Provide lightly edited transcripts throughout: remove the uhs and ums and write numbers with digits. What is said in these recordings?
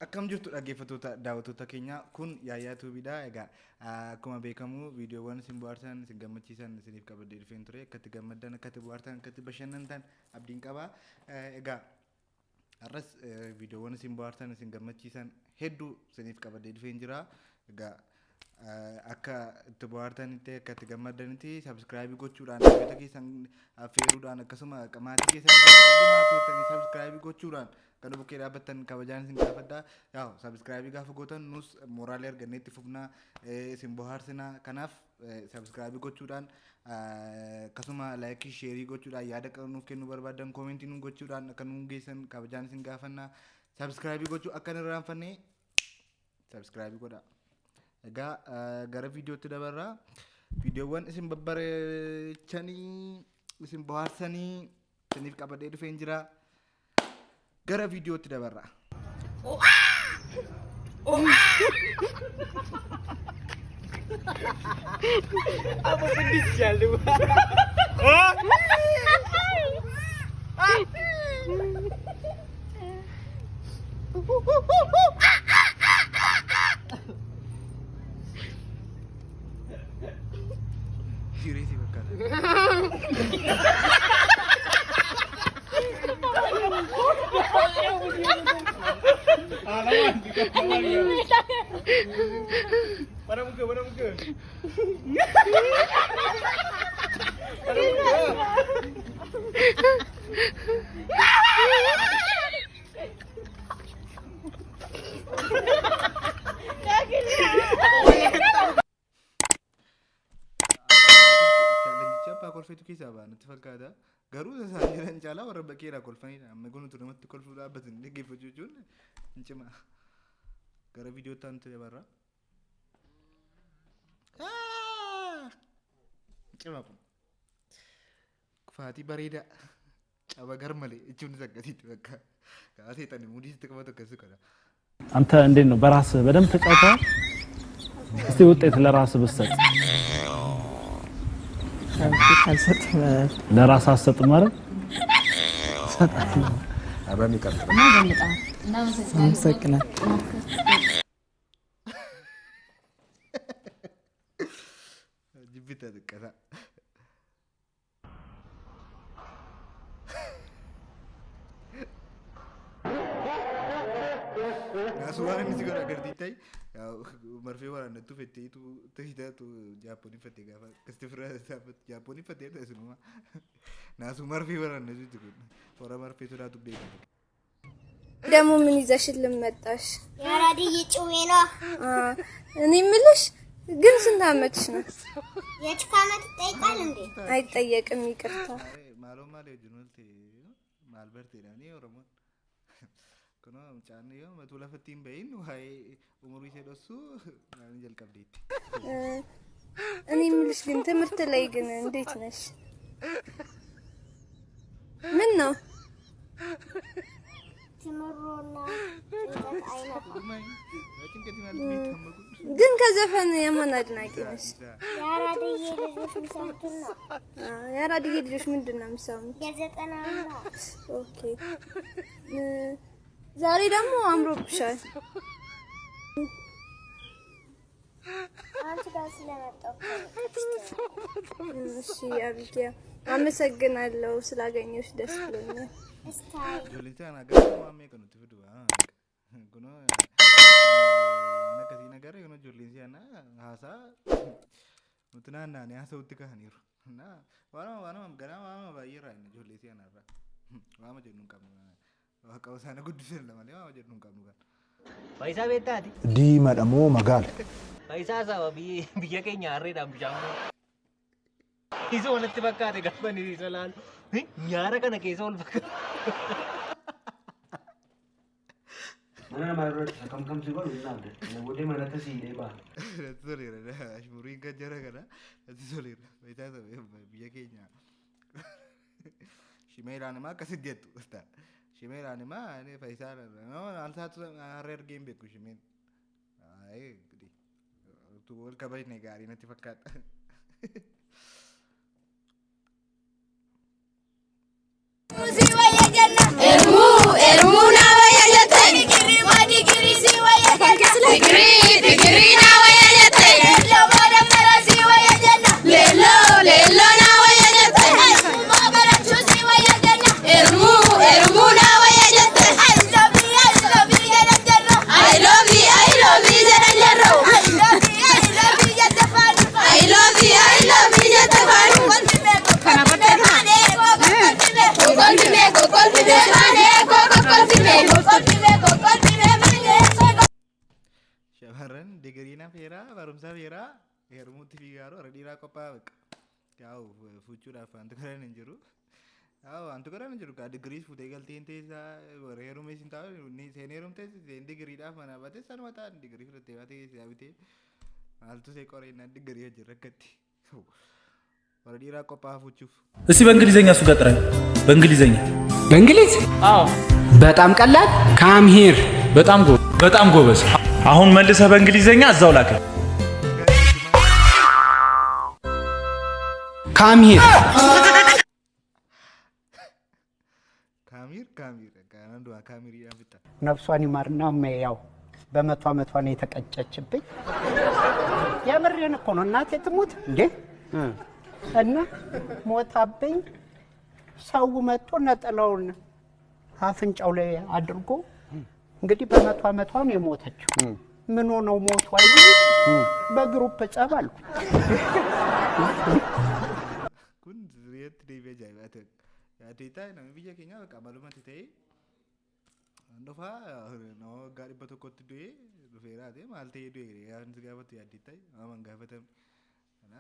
Akkam jirtu dhaggeeffattoota daawwattoota keenya kun Yaayyaa Tuubiidha. Egaa akkuma beekamu viidiyoowwan isin bohaarsan isin gammachiisan isiniif qabadee dhufeen ture. Akkatti gammaddan akkatti bohaartan akkatti bashannantan abdiin qaba. Egaa har'as viidiyoowwan isin bohaarsan isin gammachiisan hedduu isiniif qabadee dhufeen jira. Egaa akka itti bohaartanitti akka itti gammaddanitti sabskiraayibii gochuudhaan hojjeta keessan affeeruudhaan akkasuma maatii keessan hundumaa affeertanii sabskiraayibii gochuudhaan kan bukkee dhaabbattan kabajaan isin gaafadha. Yaa sabskiraayibii gaafa gootan nus mooraalee argannee itti fufnaa isin bohaarsina. Kanaaf sabskiraayibii gochuudhaan akkasuma laayikii sheerii gochuudhaan yaada nuuf kennuu barbaadan koomentii nuuf gochuudhaan akka nuuf geessan kabajaan isin gaafanna. Sabskiraayibii gochuu akka hin irraanfanne sabskiraayibii godha. Egaa gara viidiyootti dabarra. Viidiyoowwan isin babbareechanii isin bohaarsanii isiniif qabadee dhufeen jira. Gara viidiyootti dabarra. Apa pedes lu? Juri sih bakal. Mana muka? Mana muka? Siapa kolfa itu kisah apa? Nanti fakada. Garuu isaan jiran caalaa warra bakkeedhaa kolfanidha. Amma kunutu namatti kolfuu dhaabbatan dhaggeeffachuun hin cima. Gara viidiyootti aantu dabarra. Cima kun. Kufaatii bareedaa. Caba garmalee jechuun isa akkasitti bakka. Kaasee tani mudiitti qabatu akkasii kana. አንተ እንዴት ነው በራስህ በደንብ ተጫውተሃል? እስቲ ውጤት ለራስህ ብትሰጥ ለራስህ አትሰጥም ማለት ሰጣለሁ። አባሚ ቀጥታ አመሰግናለሁ። ጅብታ ተቀራ Nasuhan ini juga agar ditai, marfe wala na tu fete itu hita tu Japoni fete gafa, kastifra dapat Japoni fete itu semua. Nasu marfe wala na itu kan, orang marfe itu ratu deh. ደግሞ ምን ይዘሽልን መጣሽ? ያራድዬ ጩሜ ነው። እኔ የምልሽ ግን ስንት አመትሽ ነው? የችካ አመት ይጠይቃል እንዴ? አይጠየቅም፣ ይቅርታ። ማሎ ማለ ጁኑልቲ ማልበርቴ ነው ኦሮሞ Kono macam yo matu lafatin bayin wahai umur sedosu nani jal kabdit. እኔ የምልሽ ግን ትምህርት ላይ ግን እንዴት ነሽ? ምን ነው? ትምሮና አይነት ግን ከዘፈን የማን አድናቂ ነሽ? ያራድዬ ልጆች ምሳቱን ነው። ያራድዬ ልጆች ምንድን ነው የሚሰሙት? የዘጠና ነው። ኦኬ ዛሬ ደግሞ አምሮብሻል። አንቺ ጋር ስለመጣሁ እሺ አብዬ አመሰግናለሁ፣ ስላገኘሁሽ ደስ ብሎኛል። እስታይ Jolita nagar mame kono tu dua. Kono anak kasih nagar kono Jolita na hasa mutuna na ne hasa utika hanir. Na wana gana mama bayira ini Jolita na ra. Mama jenung kamu. Kau sana gudusin lah mana mama jenung kamu kan. Paisa beta di. Di madamu magal. Paisa sama biya kayak nyari dah bijamu. Isu mana tiba kade kapan ini salah. Nyara kan kesol bakal. Mana marut kam sih baru nanti. Bude mana tu sih deba. Sorry lah, ashmurin kan jara kan? Sorry lah, baca tu biya kayaknya. Shimera nama kasih dia tu, ustaz. Shimera nama ini Faisal. No, alsa tu rare game beku Shimer. Ay, gede. Tu world kabar negara nanti fakat. Shamarran digiriina feeraa barumsa feeraa heerumuutti fiigaa warra dhiiraa qophaa'aa beeku. Yaa'u fuuchuudhaaf wanti godhan hin jiru. Yaa'u wanti godhan hin jiru kaa digiriis fuutee galteen teessaa warra heerumees hin taa'u seen heerumtees seen digiriidhaaf mana baatee sanuma ta'an digirii fudhattee baatee keessaa bitee maaltu see qoreenyaan digirii hojii rakkatti. Warra dhiiraa qophaa'aa fuuchuuf. እስቲ በእንግሊዘኛ እሱ ጋር ጥራኝ። በእንግሊዘኛ በእንግሊዝ? አዎ። በጣም ቀላል ካም ሂር። በጣም ጎበዝ። አሁን መልሰህ በእንግሊዘኛ እዛው ላከ። ካም ሂር። ካሚር ካናንዱ ካሚር ያፍታ ነፍሷን ይማርና ያው በመቶ ዓመቷ ነው የተቀጨችብኝ። የምሬን እኮ ነው እናቴ ትሙት እንዴ እና ሞታብኝ። ሰው መጥቶ ነጠላውን አፍንጫው ላይ አድርጎ እንግዲህ በመቶ ዓመቷ ነው የሞተችው። ምን ሆነው ሞቱ አይደል? በግሩፕ ጸብ አልኩ። ኩን ዝሪየት ዲቤጃ ያተ ያቴታ ነው ቢያ ከኛ በቃ ማሉማት ተይ አንዶፋ ነው ጋሪ በተኮት ዱዬ ዱፌራቴ ማልቴ ዱዬ ያን ዝጋበት ያዲታይ አማን ጋፈተም እና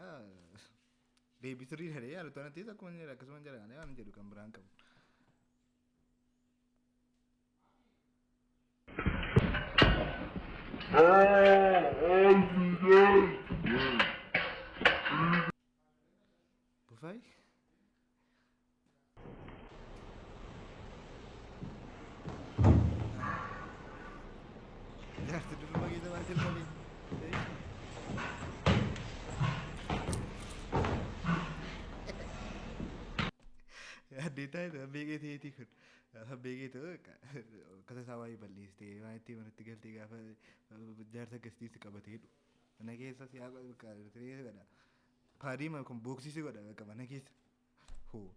ዴቢትሪ ሄደ ያሉ ተነቴ ተኮን ያከስማን ጀራ ነው ያን ጀዱ ከምብራን ቀም Bufai? Ya, tu dulu bagi tu macam ni. Ya, data itu bagi tu ikut. Bagi tu kata sawai balik stay. Nanti mana tiga apa jar tak kesti sekabat itu. Mana kisah siapa kalau terus ada. Padi mah kom boxi sih ada ke mana kisah. Ho.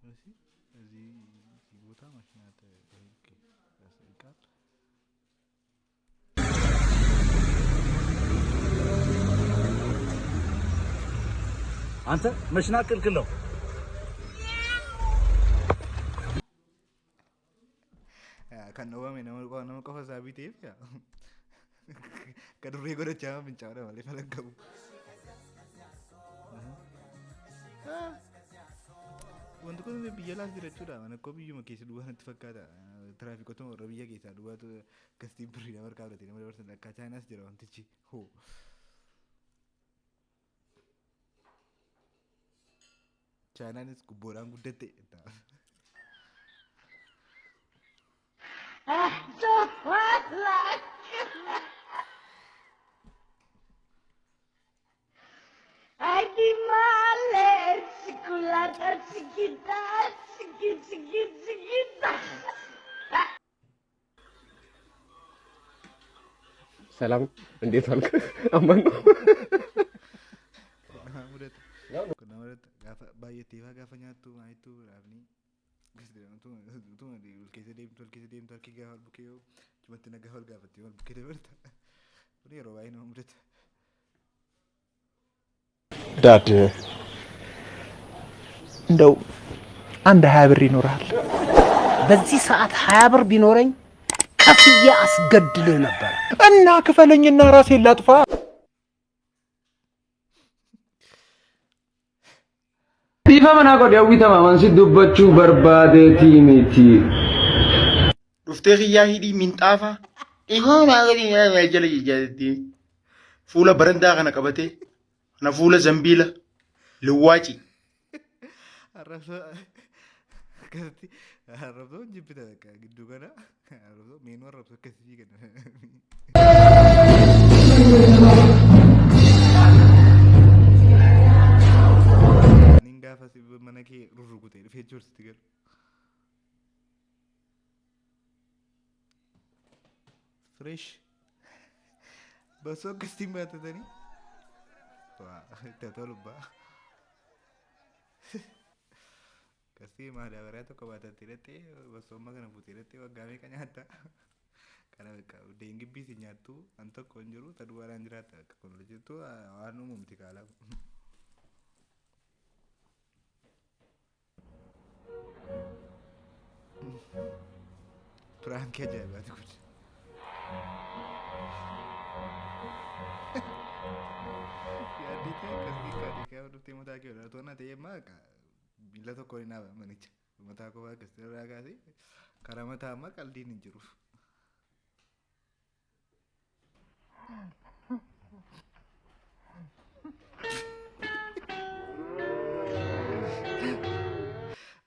Masih, si buta masih ada. Okay, rasa ikat. አንተ መሽና ቅልቅል ነው። Kan nama kau sabi tip ya. Kadure kau dah cakap bincang dah balik malam kamu. Untuk kau ni biar lah sih recura. Mana kau biar macam kisah dua nanti fakir dah. Traffic kau tu orang biar kisah dua tu kasih beri nama kau dah. Nama orang sana kaca nas jera nanti ci. Ho. China ni kuborang gudete. Lagi males sekolah tersekitar sikit. ሰላም እንዴት ዋልክ? አማን ነው። Kenapa gafa bayar tiba gafanya tu, itu Ravni. Tu nanti ulkesi dem gahal bukio. Cuma tina gahal gafa tiba bukio berta. Ini rawai nama berta. ዳድ እንደው አንድ 20 ብር ይኖራል? በዚህ ሰዓት 20 ብር ቢኖረኝ ከፍዬ አስገድልህ ነበር። እና ክፈለኝና ራሴን ላጥፋ። ቢፋ መናቆ ዲያዊ ተማማን ሲዱበቹ በርባዴቲ ሚቲ ዱፍቴ ኺያ ሂዲ ሚንጣፋ ኢሆን አገዲ ያጀለ ይጃቲ ፉለ በረንዳ ከነ ቀበቴ na fuula zambiila luwaaci arrabsoo jibbita giddu kana arrabsoo meenuu arrabsoo akkasii kana nin gaafa mana kee rurrukute dhufee jirti galu Fresh. Basoo akkasiin baatatanii. Waa itti tolu ba'a. Kasih maadabaraa tokko baatattee hidhattee basoo amma kana fuutee hidhattee waggaa meeqa nyaatta? Kana uddeen gibbii si nyaattu an tokko hin jiru ta duwwaadhaan jiraata akka kun jettu waan uumamti kaalaaf. Prank ajaa'ibaati kun. Yaaditee akkasii kaadhiikaa dhuftee mataa kee oduu toona ta'ee maaqa miila tokko hin dhaaba manicha mataa kophaa akkasii irraa kaasee karaa mataa amma qaldiin hin jiru.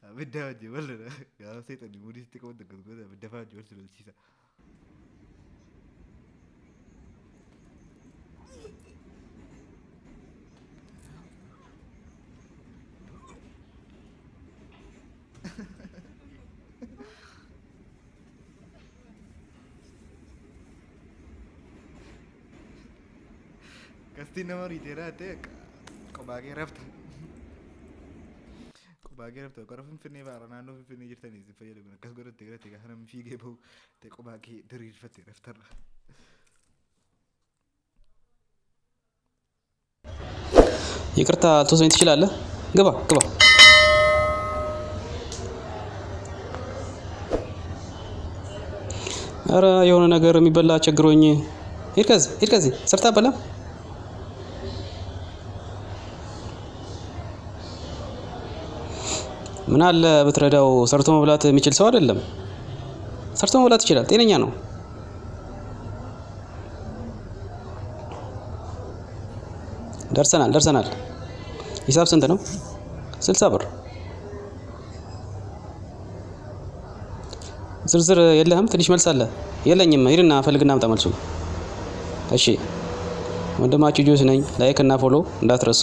Abidda wajjin wal lola gaafa seexanni mudiisti qabu tokko tokko abidda fa'aa wajjin wal si lolchiisa. Kasti nama ritera te kophaakee rafta. Kophaakee rafta qorra finfinnee baara naannoo finfinnee jirtanii isin fayyadamu akkas godhatte godhatte gaafa namni fiigee bahu te kophaakee diriirfatte raftarra. ይቅርታ ልትወስደኝ ትችላለህ? ግባ ግባ። ኧረ የሆነ ነገር የሚበላ ቸግሮኝ። ሂድ ከዚህ ሰርታ በላ። ምን አለ ብትረዳው፣ ሰርቶ መብላት የሚችል ሰው አይደለም። ሰርቶ መብላት ይችላል፣ ጤነኛ ነው። ደርሰናል። ሂሳብ ስንት ነው? 60 ብር። ዝርዝር የለህም? ትንሽ መልስ አለ? የለኝም። ሂድና ፈልግና አምጣ መልሱ። እሺ፣ ወንድማችሁ ጆስ ነኝ። ላይክ እና ፎሎ እንዳትረሱ።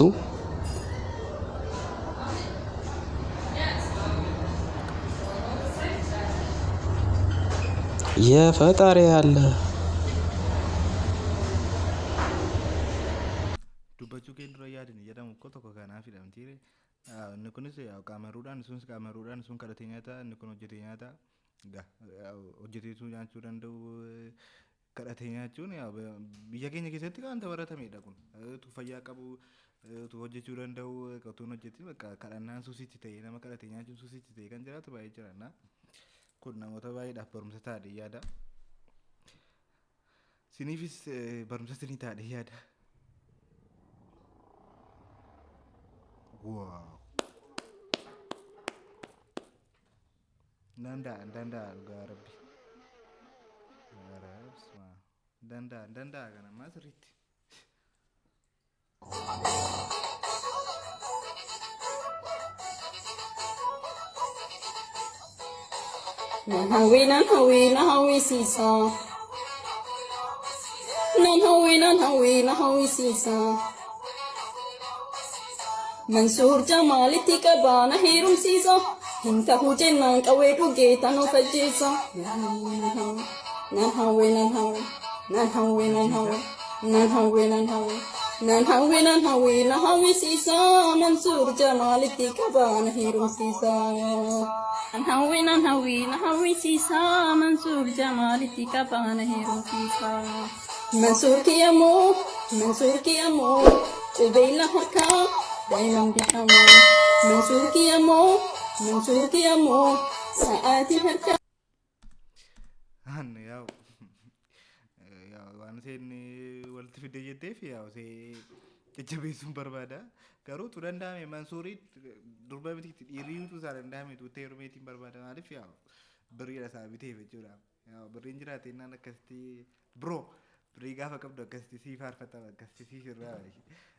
የፈጣሪ ያለ dubbachuu kee dura yaadin jedhamu ko tokko kanaaf hidhamti. Inni kunis qaamaruudhaan sun kadhatee nyaata, inni kun hojjetee nyaata. Hojjeteetu nyaachuu danda'u kadhatee nyaachuun biyya keenya keessatti kan baratamedha kun. Tu fayyaa qabu, tu hojjechuu danda'u, qotuun hojjetii kadhannaan suusitti ta'e nama kadhatee nyaachuun suusitti ta'e kan jiraatu baay'ee jira. Kun namoota baay'eedhaaf barumsa taa'ee yaada. Siniifis barumsa sinii taa'ee yaada. Wow. Danda'a dhugaa rabbi. Danda'a kana ammaa sirriitti. Nan hawwi siisa. Nan hawwi siisa. Mansuur Jamaalitti qabaana heerumsiisa. Hin ta'uu jennaan qawwee dhugee tan of ajjeesa. Nan hawwi siisa. Mansuur Jamaalitti qabaana heerumsiisa. Nan hawwi siisa. Mansuur Jamaalitti qabaana heerumsiisa. Mansuur kiyammoo qubeella harkaa. Daa'imman beekamoo Mansuur kiyammoo sa'aatii harkaa. Yaa'u waan isheen walitti fidee jetteef yaa'u ishee jajjabeessuun barbaada. Garuu tu danda'ame Mansuurii durba mitiitti dhiirriitu isaa danda'ame tu ta'e Oromeetiin barbaada. Maaliif yaa'u birriidha isaa biteef jechuudha. Yaa'u birriin jiraate innaan akkasitti biroo birrii gaafa qabdu akkasitti sii faarfatama akkasitti sii sirraa.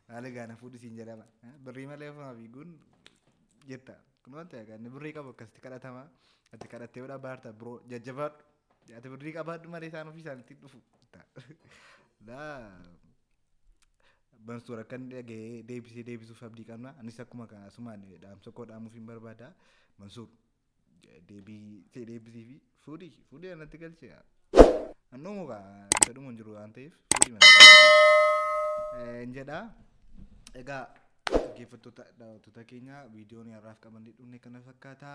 Haala gaana fuudhu siin jedhama. Birrii malee ofuma fiiguun jetta. Kun wanta yaaqanni birrii qabu akkasitti kadhatama. Ati kadhattee yoo dhaabbaarta biroo jajjabaadhu. Ati birrii qabaadhu malee isaan ofii isaaniitti dhufu. Mansuur akka inni dhaga'ee deebisuuf abdii qabna. Anis akkuma kana asumaan dhaamsa koo dhaamuuf hin barbaada. Mansuur deebisii fi fuudhii anatti galchee. Annoo muka jedhumu hin jiru waan ta'eef fuudhii mana. Jedha egaa dhaggeeffattoota daawwattoota keenya viidiyoon har'aaf qabannee dhufne kana fakkaata.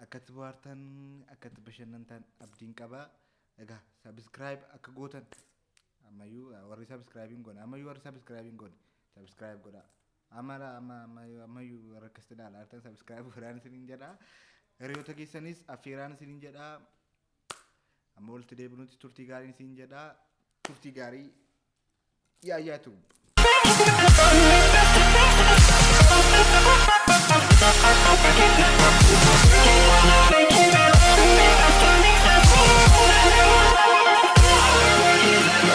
Akkatti bohaartan akkatti bashannantan abdiin qaba. Egaa subscribe akka gootan ammayyuu warri subscribe hin goone subscribe godha. Ammayyuu warra akkas ilaala artan subscribe godhaan isiniin jedha. Hiriyoota keessanis affeeraan isiniin jedha. Amma walitti deebinutti turtii gaarii isiniin jedha. Turtii gaarii yaayyaatu. Thank you.